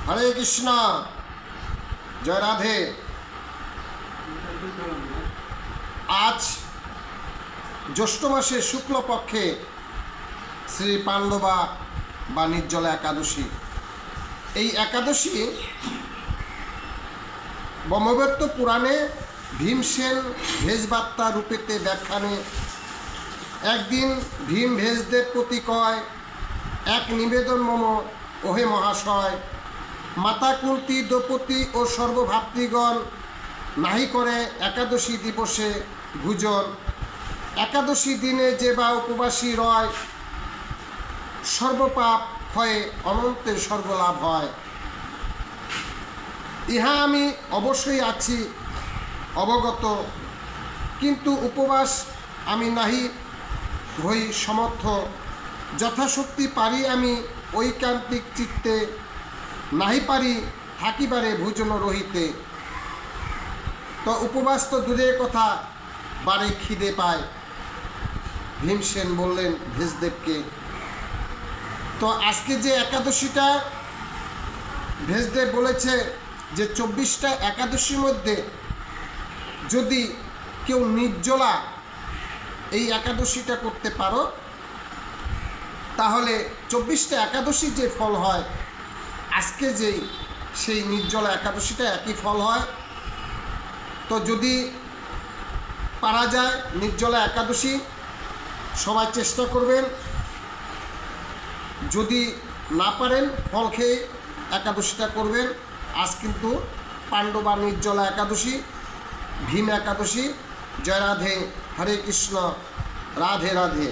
হরে কৃষ্ণ, জয় রাধে। আজ জ্যৈষ্ঠ মাসের শুক্লপক্ষে শ্রী পাণ্ডবা বা নির্জলা একাদশী। এই একাদশী ব্রহ্মবৈবর্ত পুরাণে ভীমসেন ভেজবার্তা রূপেতে ব্যাখ্যানে একদিন ভীম ভেজদেব প্রতি কয়, এক নিবেদন মম ওহে মহাশয়, মাতা কুন্তি দ্রৌপদী ও সর্বভাতৃগণ নাহি করে একাদশী দিবসে ভোজন। একাদশী দিনে যে বা উপবাসী রয়, সর্বপাপ ক্ষয়ে অনন্তের স্বর্গলাভ হয়। ইহা আমি অবশ্যই আছি অবগত, কিন্তু উপবাস আমি নাহি হই সমর্থ। যথাশক্তি পারি আমি ঐকান্তিক চিত্তে, নাহি পারি থাকিবারে ভোজন রহিতে। তো উপবাস তো দূরের কথা, বারে খিদে পায়। ভীমসেন বললেন ভেজদেবকে। তো আজকে যে একাদশীটা ভেজদেব বলেছে যে 24টা একাদশীর মধ্যে যদি কেউ নির্জলা এই একাদশীটা করতে পারো, তাহলে 24টা একাদশীর যে ফল হয় আজকে যেই সেই নির্জলা একাদশীটা একই ফল হয়। তো যদি পারা যায় নির্জলা একাদশী সবাই চেষ্টা করবেন, যদি না পারেন ফল খেয়ে একাদশীটা করবেন। আজ কিন্তু পাণ্ডবা নির্জলা একাদশী, ভীম একাদশী। জয় রাধে, হরে কৃষ্ণ, রাধে রাধে।